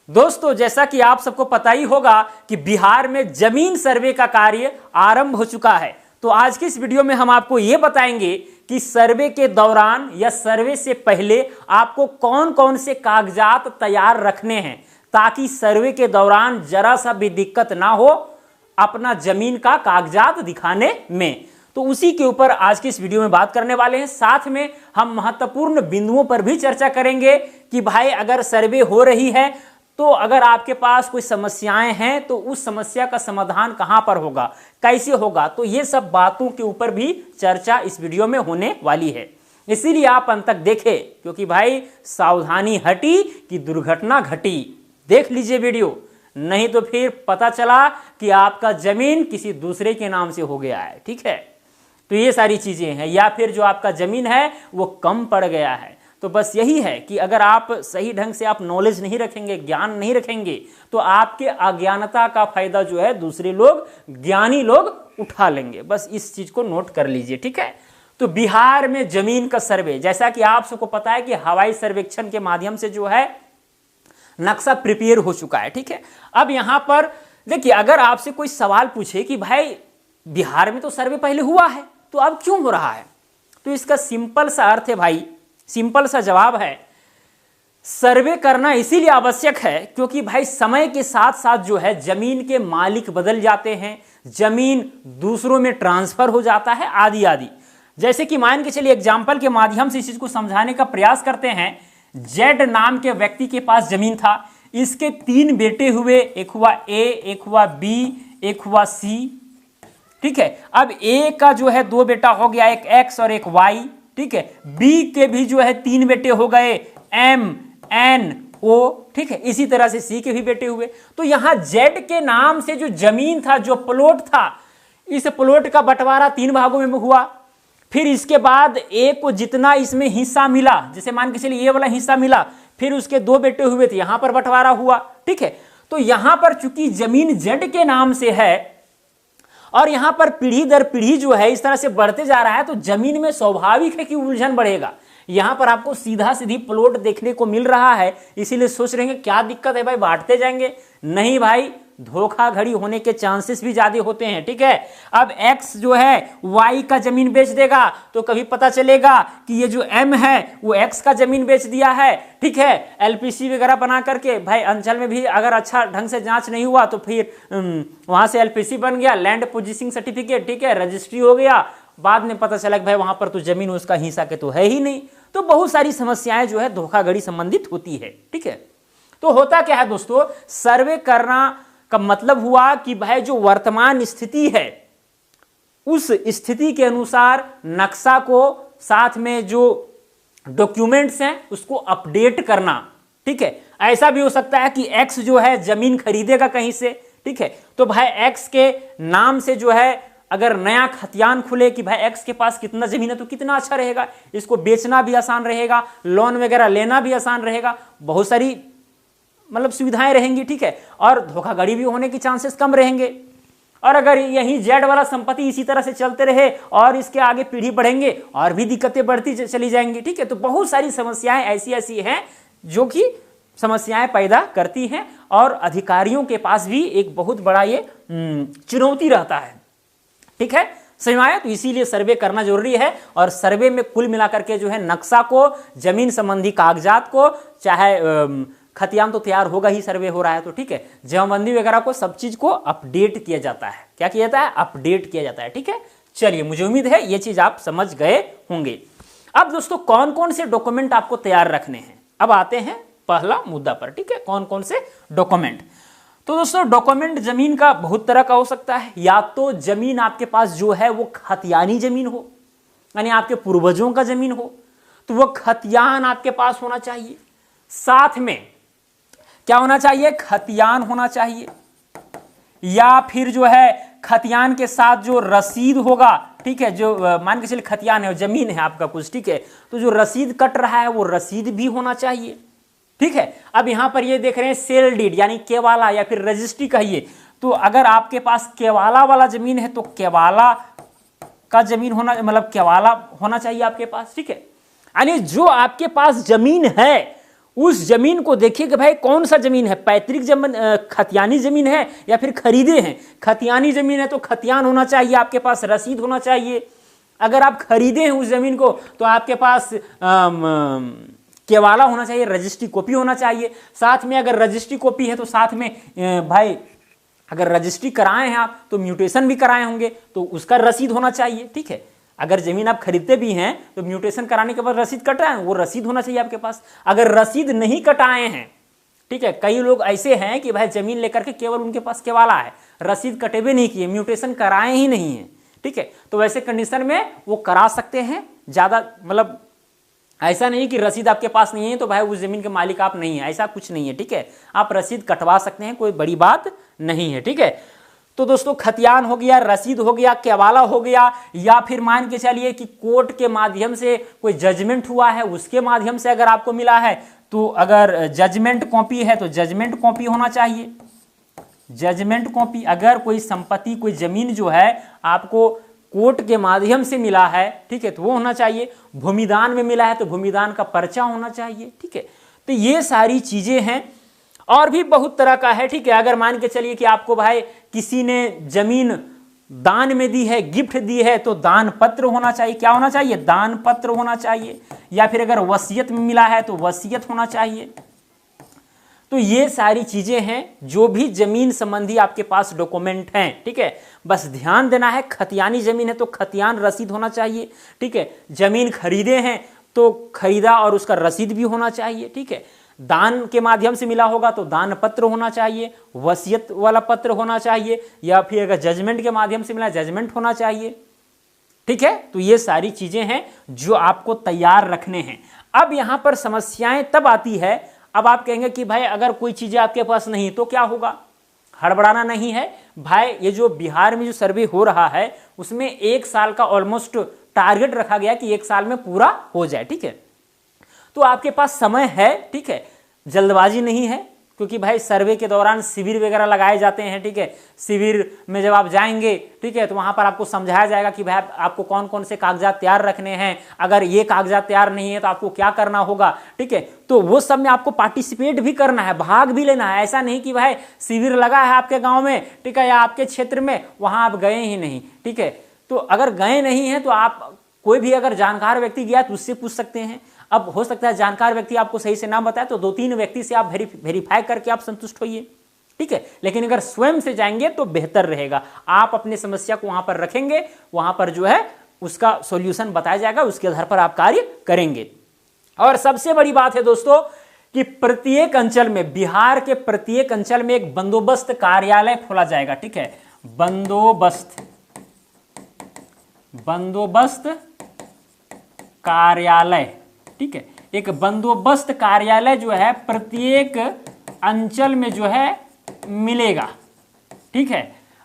दोस्तों, जैसा कि आप सबको पता ही होगा कि बिहार में जमीन सर्वे का कार्य आरंभ हो चुका है। तो आज की इस वीडियो में हम आपको यह बताएंगे कि सर्वे के दौरान या सर्वे से पहले आपको कौन कौन से कागजात तैयार रखने हैं ताकि सर्वे के दौरान जरा सा भी दिक्कत ना हो अपना जमीन का कागजात दिखाने में। तो उसी के ऊपर आज की इस वीडियो में बात करने वाले हैं। साथ में हम महत्वपूर्ण बिंदुओं पर भी चर्चा करेंगे कि भाई अगर सर्वे हो रही है तो अगर आपके पास कोई समस्याएं हैं तो उस समस्या का समाधान कहां पर होगा, कैसे होगा। तो ये सब बातों के ऊपर भी चर्चा इस वीडियो में होने वाली है, इसीलिए आप अंत तक देखें, क्योंकि भाई सावधानी हटी कि दुर्घटना घटी। देख लीजिए वीडियो, नहीं तो फिर पता चला कि आपका जमीन किसी दूसरे के नाम से हो गया है। ठीक है, तो ये सारी चीजें हैं, या फिर जो आपका जमीन है वो कम पड़ गया है। तो बस यही है कि अगर आप सही ढंग से आप नॉलेज नहीं रखेंगे, ज्ञान नहीं रखेंगे, तो आपके अज्ञानता का फायदा जो है दूसरे लोग, ज्ञानी लोग उठा लेंगे। बस इस चीज को नोट कर लीजिए। ठीक है, तो बिहार में जमीन का सर्वे, जैसा कि आप सबको पता है कि हवाई सर्वेक्षण के माध्यम से जो है नक्शा प्रिपेयर हो चुका है। ठीक है, अब यहां पर देखिए, अगर आपसे कोई सवाल पूछे कि भाई बिहार में तो सर्वे पहले हुआ है तो अब क्यों हो रहा है, तो इसका सिंपल सा अर्थ है भाई, सिंपल सा जवाब है, सर्वे करना इसीलिए आवश्यक है क्योंकि भाई समय के साथ साथ जो है जमीन के मालिक बदल जाते हैं, जमीन दूसरों में ट्रांसफर हो जाता है, आदि आदि। जैसे कि मान के चलिए एग्जाम्पल के माध्यम से इस चीज को समझाने का प्रयास करते हैं। जेड नाम के व्यक्ति के पास जमीन था, इसके 3 बेटे हुए, एक हुआ ए, एक हुआ बी, एक हुआ सी। ठीक है, अब ए का जो है 2 बेटा हो गया, एक एक्स और एक वाई। ठीक है, बी के भी जो है 3 बेटे हो गए, एम, एन, ओ। ठीक है, इसी तरह से सी के भी बेटे हुए। तो यहां जेड के नाम से जो जमीन था, जो प्लॉट था, इस प्लॉट का बंटवारा 3 भागों में हुआ। फिर इसके बाद ए को जितना इसमें हिस्सा मिला, जैसे मान के चलिए ये वाला हिस्सा मिला, फिर उसके 2 बेटे हुए थे, यहां पर बंटवारा हुआ। ठीक है, तो यहां पर चूंकि जमीन जेड के नाम से है और यहां पर पीढ़ी दर पीढ़ी जो है इस तरह से बढ़ते जा रहा है, तो जमीन में स्वाभाविक है कि उलझन बढ़ेगा। यहां पर आपको सीधा सीधी प्लॉट देखने को मिल रहा है, इसीलिए सोच रहे हैं क्या दिक्कत है भाई, बांटते जाएंगे। नहीं भाई, धोखाधड़ी होने के चांसेस भी ज्यादा होते हैं। ठीक है, अब x जो है y का जमीन बेच देगा तो कभी पता चलेगा कि ये जो m है वो x का जमीन बेच दिया है। ठीक है, एलपीसी वगैरह बना करके भाई अंचल में भी अगर अच्छा ढंग से जांच नहीं हुआ तो फिर वहां से एलपीसी बन गया, लैंड पोजीशनिंग सर्टिफिकेट। ठीक है, रजिस्ट्री हो गया, बाद में पता चला कि भाई वहां पर तो जमीन उसका हिस्सा के तो है ही नहीं। तो बहुत सारी समस्याएं जो है धोखाधड़ी संबंधित होती है। ठीक है, तो होता क्या है दोस्तों, सर्वे करना का मतलब हुआ कि भाई जो वर्तमान स्थिति है उस स्थिति के अनुसार नक्शा को, साथ में जो डॉक्यूमेंट्स हैं उसको अपडेट करना। ठीक है, ऐसा भी हो सकता है कि एक्स जो है जमीन खरीदेगा कहीं से। ठीक है, तो भाई एक्स के नाम से जो है अगर नया खतियान खुले कि भाई एक्स के पास कितना जमीन है तो कितना अच्छा रहेगा, इसको बेचना भी आसान रहेगा, लोन वगैरह लेना भी आसान रहेगा, बहुत सारी मतलब सुविधाएं रहेंगी। ठीक है, और धोखाधड़ी भी होने के चांसेस कम रहेंगे। और अगर यही जेड वाला संपत्ति इसी तरह से चलते रहे और इसके आगे पीढ़ी बढ़ेंगे और भी दिक्कतें बढ़ती चली जाएंगी। ठीक है, तो बहुत सारी समस्याएं ऐसी ऐसी हैं जो कि समस्याएं पैदा करती हैं और अधिकारियों के पास भी एक बहुत बड़ा ये चुनौती रहता है। ठीक है, समझ में आया? तो इसीलिए सर्वे करना जरूरी है। और सर्वे में कुल मिलाकर के जो है नक्शा को, जमीन संबंधी कागजात को, चाहे खतियान तो तैयार होगा ही, सर्वे हो रहा है तो। ठीक है, जमाबंदी वगैरह को, सब चीज को अपडेट किया जाता है। क्या किया जाता है? अपडेट किया जाता है। ठीक है, चलिए, मुझे उम्मीद है ये चीज आप समझ गए होंगे। अब दोस्तों कौन कौन से डॉक्यूमेंट आपको तैयार रखने हैं, अब आते हैं पहला मुद्दा पर। ठीक है, कौन कौन से डॉक्यूमेंट। तो दोस्तों डॉक्यूमेंट जमीन का बहुत तरह का हो सकता है। या तो जमीन आपके पास जो है वो खतियानी जमीन हो, यानी आपके पूर्वजों का जमीन हो, तो वो खतियान आपके पास होना चाहिए। साथ में क्या होना चाहिए? खतियान होना चाहिए। या फिर जो है खतियान के साथ जो रसीद होगा। ठीक है, जो मान के चलिए खतियान है, जमीन है आपका कुछ। ठीक है, तो जो रसीद कट रहा है वो रसीद भी होना चाहिए। ठीक है, अब यहां पर ये देख रहे हैं सेल डीड, यानी केवाला या फिर रजिस्ट्री कहिए। तो अगर आपके पास केवाला वाला जमीन है तो केवाला का जमीन होना, मतलब केवाला होना चाहिए आपके पास। ठीक है, यानी जो आपके पास जमीन है उस जमीन को देखिए कि भाई कौन सा जमीन है, पैतृक जमीन, खतियानी जमीन है या फिर खरीदे हैं। खतियानी जमीन है तो खतियान होना चाहिए, आपके पास रसीद होना चाहिए। अगर आप खरीदे हैं उस जमीन को तो आपके पास केवाला होना चाहिए, रजिस्ट्री कॉपी होना चाहिए। साथ में अगर रजिस्ट्री कॉपी है तो साथ में भाई अगर रजिस्ट्री कराए हैं आप तो म्यूटेशन भी कराए होंगे तो उसका रसीद होना चाहिए, ठीक है। अगर जमीन आप खरीदते भी हैं तो म्यूटेशन कराने के बाद रसीद कट रहा है, वो रसीद होना चाहिए आपके पास। अगर रसीद नहीं कटाए हैं, ठीक है, कई लोग ऐसे हैं कि भाई जमीन लेकर के केवल उनके पास केवाला है, रसीद कटे भी नहीं किए, म्यूटेशन कराए ही नहीं है, ठीक है, तो वैसे कंडीशन में वो करा सकते हैं। ज्यादा मतलब ऐसा नहीं कि रसीद आपके पास नहीं है तो भाई उस जमीन के मालिक आप नहीं है, ऐसा कुछ नहीं है, ठीक है। आप रसीद कटवा सकते हैं, कोई बड़ी बात नहीं है, ठीक है। तो दोस्तों खतियान हो गया, रसीद हो गया, केवाला हो गया, या फिर मान के चलिए कि कोर्ट के माध्यम से कोई जजमेंट हुआ है उसके माध्यम से अगर आपको मिला है, तो अगर जजमेंट कॉपी है तो जजमेंट कॉपी होना चाहिए, जजमेंट कॉपी। अगर कोई संपत्ति कोई जमीन जो है आपको कोर्ट के माध्यम से मिला है, ठीक है, तो वो होना चाहिए। भूमिदान में मिला है तो भूमिदान का पर्चा होना चाहिए, ठीक है। तो ये सारी चीजें हैं और भी बहुत तरह का है, ठीक है। अगर मान के चलिए कि आपको भाई किसी ने जमीन दान में दी है, गिफ्ट दी है, तो दान पत्र होना चाहिए। क्या होना चाहिए? दान पत्र होना चाहिए। या फिर अगर वसीयत में मिला है तो वसीयत होना चाहिए। तो ये सारी चीजें हैं जो भी जमीन संबंधी आपके पास डॉक्यूमेंट हैं, ठीक है। बस ध्यान देना है, खतियानी जमीन है तो खतियान रसीद होना चाहिए, ठीक है। जमीन खरीदे हैं तो खरीदा और उसका रसीद भी होना चाहिए, ठीक है। दान के माध्यम से मिला होगा तो दान पत्र होना चाहिए, वसीयत वाला पत्र होना चाहिए, या फिर अगर जजमेंट के माध्यम से मिला जजमेंट होना चाहिए, ठीक है। तो ये सारी चीजें हैं जो आपको तैयार रखने हैं। अब यहां पर समस्याएं तब आती है, अब आप कहेंगे कि भाई अगर कोई चीजें आपके पास नहीं तो क्या होगा? हड़बड़ाना नहीं है भाई। ये जो बिहार में जो सर्वे हो रहा है उसमें 1 साल का ऑलमोस्ट टारगेट रखा गया कि 1 साल में पूरा हो जाए, ठीक है। तो आपके पास समय है, ठीक है, जल्दबाजी नहीं है, क्योंकि भाई सर्वे के दौरान शिविर वगैरह लगाए जाते हैं, ठीक है। शिविर में जब आप जाएंगे, ठीक है, तो वहां पर आपको समझाया जाएगा कि भाई आपको कौन कौन से कागजात तैयार रखने हैं, अगर ये कागजात तैयार नहीं है तो आपको क्या करना होगा, ठीक है। तो वो सब में आपको पार्टिसिपेट भी करना है, भाग भी लेना है। ऐसा नहीं कि भाई शिविर लगा है आपके गाँव में, ठीक है, या आपके क्षेत्र में, वहां आप गए ही नहीं, ठीक है। तो अगर गए नहीं है तो आप कोई भी अगर जानकार व्यक्ति गया तो उससे पूछ सकते हैं। अब हो सकता है जानकार व्यक्ति आपको सही से ना बताए तो 2-3 व्यक्ति से आप वेरीफाई करके आप संतुष्ट होइए, ठीक है। लेकिन अगर स्वयं से जाएंगे तो बेहतर रहेगा। आप अपनी समस्या को वहां पर रखेंगे, वहां पर जो है उसका सॉल्यूशन बताया जाएगा, उसके आधार पर आप कार्य करेंगे। और सबसे बड़ी बात है दोस्तों कि प्रत्येक अंचल में, बिहार के प्रत्येक अंचल में एक बंदोबस्त कार्यालय खोला जाएगा, ठीक है। बंदोबस्त कार्यालय, ठीक है। एक बंदोबस्त कार्यालय जो है प्रत्येक अंचल में जो है मिलेगा, ठीक है।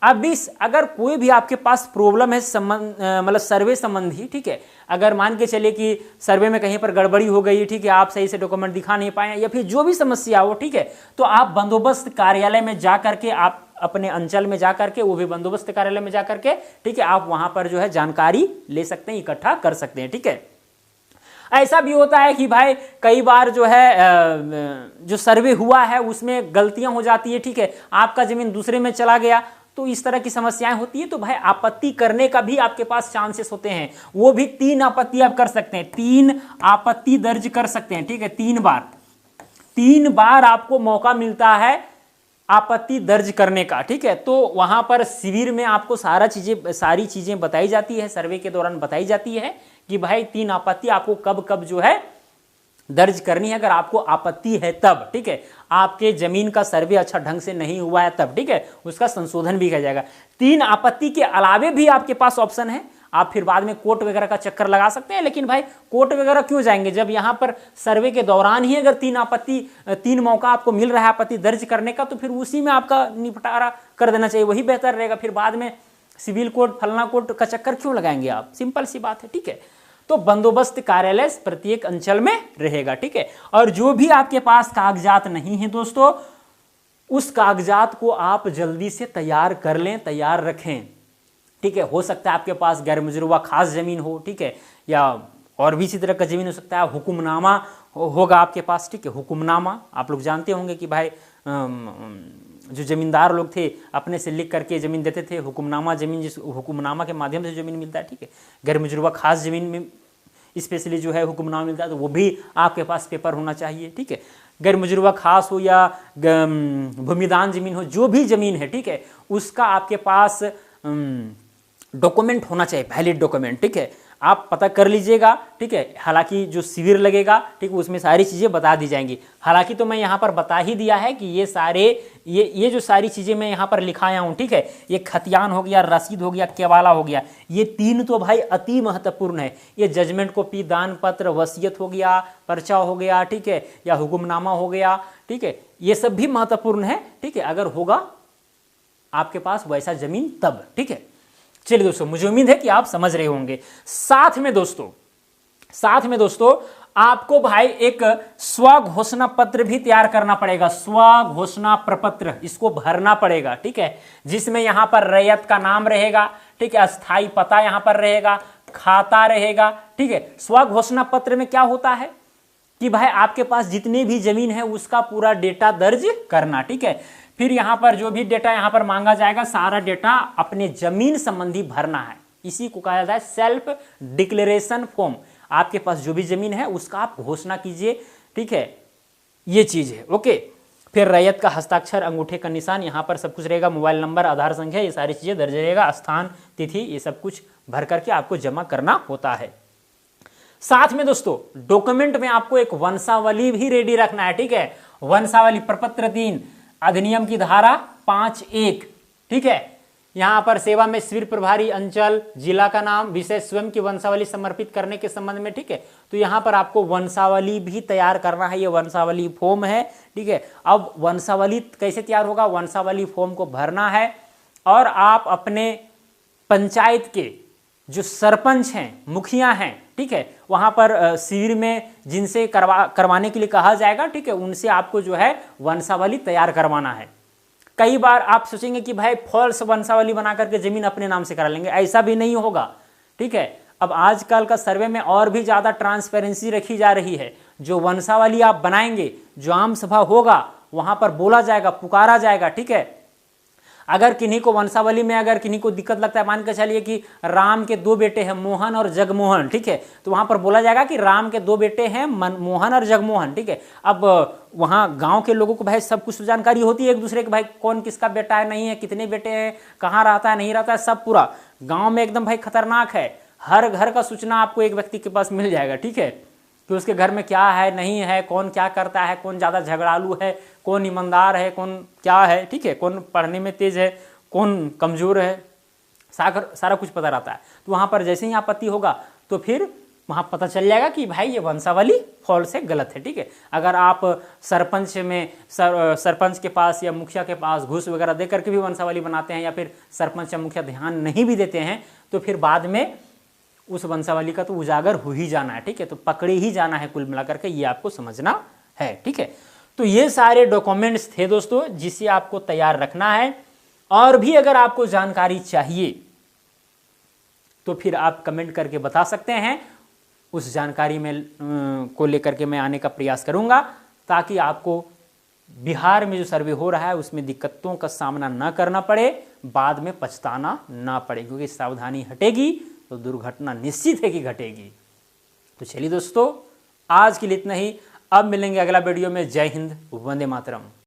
अब इस अगर कोई भी आपके पास प्रॉब्लम है मतलब सर्वे संबंधी, ठीक है, अगर मान के चलिए कि सर्वे में कहीं पर गड़बड़ी हो गई, ठीक है, आप सही से डॉक्यूमेंट दिखा नहीं पाए या फिर जो भी समस्या हो, ठीक है, तो आप बंदोबस्त कार्यालय में जा करके, आप अपने अंचल में जा करके, वो भी बंदोबस्त कार्यालय में जा करके, ठीक है, आप वहां पर जो है जानकारी ले सकते हैं, इकट्ठा कर सकते हैं, ठीक है। ऐसा भी होता है कि भाई कई बार जो है जो सर्वे हुआ है उसमें गलतियां हो जाती है, ठीक है, आपका जमीन दूसरे में चला गया, तो इस तरह की समस्याएं होती है। तो भाई आपत्ति करने का भी आपके पास चांसेस होते हैं, वो भी 3 आपत्ति आप कर सकते हैं, 3 आपत्ति दर्ज कर सकते हैं, ठीक है। 3 बार आपको मौका मिलता है आपत्ति दर्ज करने का, ठीक है। तो वहां पर शिविर में आपको सारी चीजें बताई जाती है, सर्वे के दौरान बताई जाती है कि भाई 3 आपत्ति आपको कब कब जो है दर्ज करनी है। अगर आपको आपत्ति है तब, ठीक है, आपके जमीन का सर्वे अच्छा ढंग से नहीं हुआ है तब, ठीक है, उसका संशोधन भी किया जाएगा। 3 आपत्ति के अलावे भी आपके पास ऑप्शन है, आप फिर बाद में कोर्ट वगैरह का चक्कर लगा सकते हैं। लेकिन भाई कोर्ट वगैरह क्यों जाएंगे जब यहां पर सर्वे के दौरान ही अगर 3 मौका आपको मिल रहा है आपत्ति दर्ज करने का, तो फिर उसी में आपका निपटारा कर देना चाहिए, वही बेहतर रहेगा। फिर बाद में सिविल कोर्ट, फलना कोर्ट का चक्कर क्यों लगाएंगे आप? सिंपल सी बात है, ठीक है। तो बंदोबस्त कार्यालय प्रत्येक अंचल में रहेगा, ठीक है। और जो भी आपके पास कागजात नहीं है दोस्तों, उस कागजात को आप जल्दी से तैयार कर लें, तैयार रखें, ठीक है। हो सकता है आपके पास गैर मुजरूबा खास जमीन हो, ठीक है, या और भी इसी तरह का जमीन हो सकता है, हुक्मनामा होगा आपके पास, ठीक है। हुक्मनामा आप लोग जानते होंगे कि भाई जो जमींदार लोग थे अपने से लिख करके ज़मीन देते थे, हुक्मनामा ज़मीन, जिस हुक्मनामा के माध्यम से ज़मीन मिलता है, ठीक है। गैर मुजरूबा खास ज़मीन में स्पेशली जो है हुक्मनामा मिलता है, तो वो भी आपके पास पेपर होना चाहिए, ठीक है। गैर मुजरूबा खास हो या भूमिदान ज़मीन हो, जो भी ज़मीन है, ठीक है, उसका आपके पास डॉक्यूमेंट होना चाहिए, वैलिड डॉक्यूमेंट, ठीक है। आप पता कर लीजिएगा, ठीक है। हालांकि जो शिविर लगेगा, ठीक है, उसमें सारी चीज़ें बता दी जाएंगी। हालांकि तो मैं यहाँ पर बता ही दिया है कि ये सारे ये जो सारी चीज़ें मैं यहाँ पर लिखाया हूँ, ठीक है, ये खतियान हो गया, रसीद हो गया, केवाला हो गया, ये तीन तो भाई अति महत्वपूर्ण है। ये जजमेंट कॉपी, दान पत्र, वसीयत हो गया, पर्चा हो गया, ठीक है, या हुक्मनामा हो गया, ठीक है, ये सब भी महत्वपूर्ण है, ठीक है, अगर होगा आपके पास वैसा जमीन तब, ठीक है। चलिए दोस्तों, मुझे उम्मीद है कि आप समझ रहे होंगे। साथ में दोस्तों आपको भाई एक स्व घोषणा पत्र भी तैयार करना पड़ेगा, स्व घोषणा प्रपत्र, इसको भरना पड़ेगा, ठीक है, जिसमें यहां पर रैयत का नाम रहेगा, ठीक है, अस्थाई पता यहां पर रहेगा, खाता रहेगा, ठीक है। स्व घोषणा पत्र में क्या होता है कि भाई आपके पास जितने भी जमीन है उसका पूरा डेटा दर्ज करना, ठीक है। फिर यहाँ पर जो भी डेटा यहाँ पर मांगा जाएगा, सारा डेटा अपने जमीन संबंधी भरना है। इसी को कहा जाता है सेल्फ डिक्लेरेशन फॉर्म। आपके पास जो भी जमीन है उसका आप घोषणा कीजिए, ठीक है, ये चीज है, ओके। फिर रैयत का हस्ताक्षर, अंगूठे का निशान, यहाँ पर सब कुछ रहेगा, मोबाइल नंबर, आधार संख्या, ये सारी चीजें दर्ज रहेगा, स्थान, तिथि, ये सब कुछ भर करके आपको जमा करना होता है। साथ में दोस्तों डॉक्यूमेंट में आपको एक वंशावली भी रेडी रखना है, ठीक है। वंशावली प्रपत्र 3 अधिनियम की धारा 5(1), ठीक है। यहां पर सेवा में शिविर प्रभारी, अंचल, जिला का नाम, विषय स्वयं की वंशावली समर्पित करने के संबंध में, ठीक है। तो यहां पर आपको वंशावली भी तैयार करना है, ये वंशावली फॉर्म है, ठीक है। अब वंशावली कैसे तैयार होगा, वंशावली फॉर्म को भरना है और आप अपने पंचायत के जो सरपंच हैं, मुखिया हैं, ठीक है, वहां पर शिविर में जिनसे करवाने के लिए कहा जाएगा, ठीक है, उनसे आपको जो है वंशावली तैयार करवाना है। कई बार आप सोचेंगे कि भाई फॉल्स वंशावली बना करके जमीन अपने नाम से करा लेंगे, ऐसा भी नहीं होगा, ठीक है। अब आजकल का सर्वे में और भी ज्यादा ट्रांसपेरेंसी रखी जा रही है। जो वंशावली आप बनाएंगे, जो आम सभा होगा वहां पर बोला जाएगा, पुकारा जाएगा, ठीक है। अगर किन्हीं को वंशावली में अगर किन्हीं को दिक्कत लगता है, मान के चलिए कि राम के 2 बेटे हैं, मोहन और जगमोहन, ठीक है, तो वहां पर बोला जाएगा कि राम के 2 बेटे हैं, मोहन और जगमोहन, ठीक है। अब वहां गांव के लोगों को भाई सब कुछ जानकारी होती है एक दूसरे के, भाई कौन किसका बेटा है, नहीं है, कितने बेटे हैं, कहाँ रहता है, नहीं रहता है, सब पूरा गाँव में एकदम भाई खतरनाक है। हर घर का सूचना आपको एक व्यक्ति के पास मिल जाएगा, ठीक है, कि उसके घर में क्या है, नहीं है, कौन क्या करता है, कौन ज़्यादा झगड़ालू है, कौन ईमानदार है, कौन क्या है, ठीक है, कौन पढ़ने में तेज है, कौन कमज़ोर है, सारा कुछ पता रहता है। तो वहाँ पर जैसे ही आपत्ति होगा तो फिर वहाँ पता चल जाएगा कि भाई ये वंशावली फॉल्स है, गलत है, ठीक है। अगर आप सरपंच में सरपंच के पास या मुखिया के पास घूस वगैरह दे करके भी वंशावली बनाते हैं, या फिर सरपंच या मुखिया ध्यान नहीं भी देते हैं, तो फिर बाद में उस वंशावली का तो उजागर हो ही जाना है, ठीक है, तो पकड़े ही जाना है कुल मिलाकर के, ये आपको समझना है, ठीक है। तो ये सारे डॉक्यूमेंट्स थे दोस्तों जिसे आपको तैयार रखना है। और भी अगर आपको जानकारी चाहिए तो फिर आप कमेंट करके बता सकते हैं, उस जानकारी में को लेकर के मैं आने का प्रयास करूंगा, ताकि आपको बिहार में जो सर्वे हो रहा है उसमें दिक्कतों का सामना न करना पड़े, बाद में पछताना ना पड़े, क्योंकि सावधानी हटेगी तो दुर्घटना निश्चित है कि घटेगी। तो चलिए दोस्तों, आज के लिए इतना ही। अब मिलेंगे अगला वीडियो में। जय हिंद, वंदे मातरम।